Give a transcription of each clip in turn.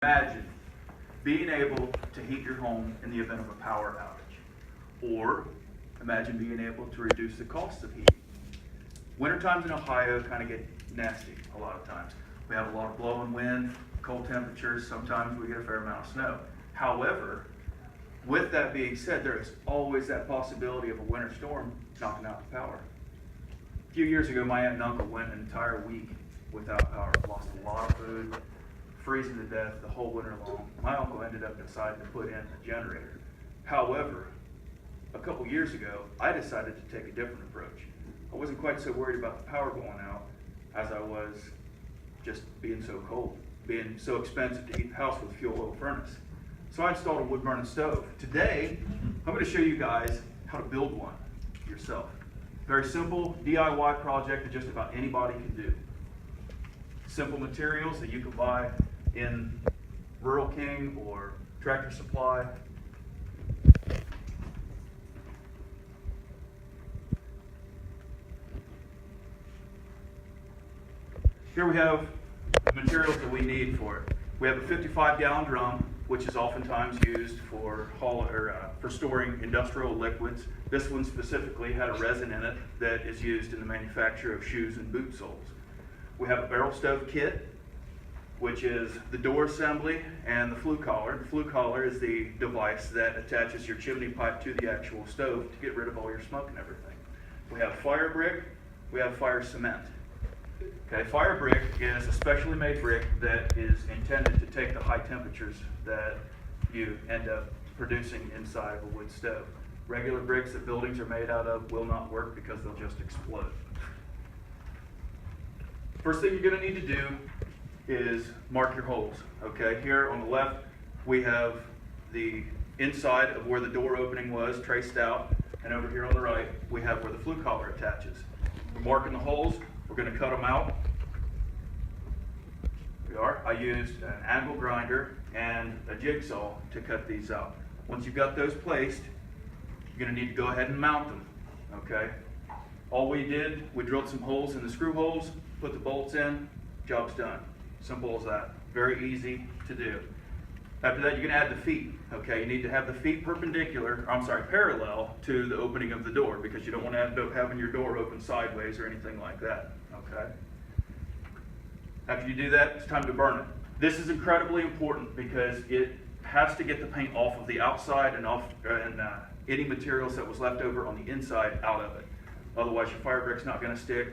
Imagine being able to heat your home in the event of a power outage. Or imagine being able to reduce the cost of heat. Winter times in Ohio kind of get nasty a lot of times. We have a lot of blowing wind, cold temperatures, sometimes we get a fair amount of snow. However, with that being said, there is always that possibility of a winter storm knocking out the power. A few years ago, my aunt and uncle went an entire week without power, lost a lot of food, freezing to death the whole winter long. My uncle ended up deciding to put in a generator. However, a couple years ago, I decided to take a different approach. I wasn't quite so worried about the power going out as I was just being so cold, being so expensive to heat the house with a fuel oil furnace. So I installed a wood burning stove. Today, I'm going to show you guys how to build one yourself. Very simple DIY project that just about anybody can do. Simple materials that you can buy in Rural King or Tractor Supply. Here we have the materials that we need for it. We have a 55-gallon drum, which is oftentimes used for storing industrial liquids. This one specifically had a resin in it that is used in the manufacture of shoes and boot soles. We have a barrel stove kit, which is the door assembly and the flue collar. The flue collar is the device that attaches your chimney pipe to the actual stove to get rid of all your smoke and everything. We have fire brick, we have fire cement. Okay, fire brick is a specially made brick that is intended to take the high temperatures that you end up producing inside of a wood stove. Regular bricks that buildings are made out of will not work because they'll just explode. First thing you're going to need to do is mark your holes. Okay, here on the left we have the inside of where the door opening was traced out, and over here on the right we have where the flue collar attaches. We're marking the holes. We're going to cut them out. We are. I used an angle grinder and a jigsaw to cut these out. Once you've got those placed, you're going to need to go ahead and mount them. Okay. All we did, we drilled some holes in the screw holes, put the bolts in, job's done. Simple as that. Very easy to do. After that, you're going to add the feet. Okay, you need to have the feet parallel to the opening of the door, because you don't want to end up having your door open sideways or anything like that. Okay. After you do that, it's time to burn it. This is incredibly important because it has to get the paint off of the outside and any materials that was left over on the inside out of it. Otherwise, your fire brick's not going to stick.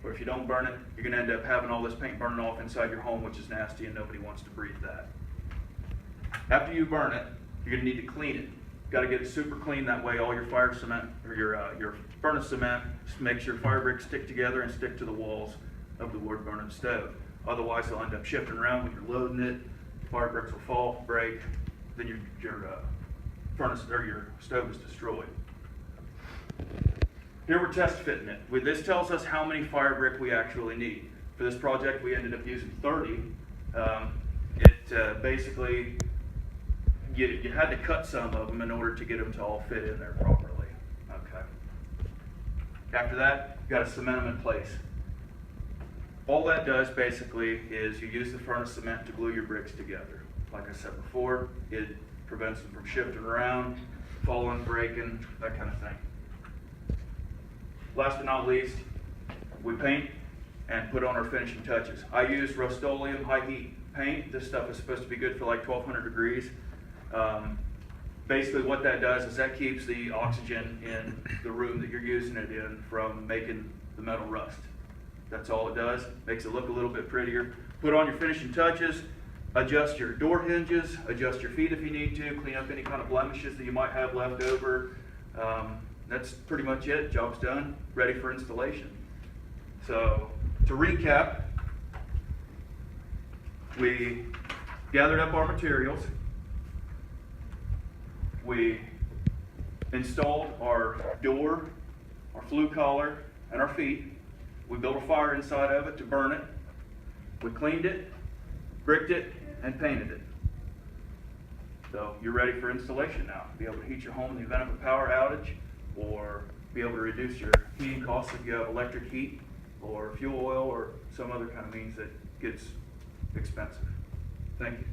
Or if you don't burn it, you're going to end up having all this paint burning off inside your home, which is nasty, and nobody wants to breathe that. After you burn it, you're going to need to clean it. Got to get it super clean, that way all your fire cement or your furnace cement makes your fire bricks stick together and stick to the walls of the wood burning stove. Otherwise, they'll end up shifting around when you're loading it. Fire bricks will fall, break, then your furnace or your stove is destroyed. Here we're test fitting it. This tells us how many fire brick we actually need. For this project, we ended up using 30. Basically, you had to cut some of them in order to get them to all fit in there properly. Okay. After that, you got to cement them in place. All that does basically is you use the furnace cement to glue your bricks together. Like I said before, it prevents them from shifting around, falling, breaking, that kind of thing. Last but not least, we paint and put on our finishing touches. I use Rust-Oleum high heat paint. This stuff is supposed to be good for like 1200 degrees. Basically what that does is that keeps the oxygen in the room that you're using it in from making the metal rust. That's all it does. Makes it look a little bit prettier. Put on your finishing touches, adjust your door hinges, adjust your feet if you need to, clean up any kind of blemishes that you might have left over. That's pretty much it. Job's done, ready for installation. So to recap, we gathered up our materials. We installed our door, our flue collar, and our feet. We built a fire inside of it to burn it. We cleaned it, bricked it, and painted it. So you're ready for installation now. Be able to heat your home in the event of a power outage, or be able to reduce your heating costs if you have electric heat or fuel oil or some other kind of means that gets expensive. Thank you.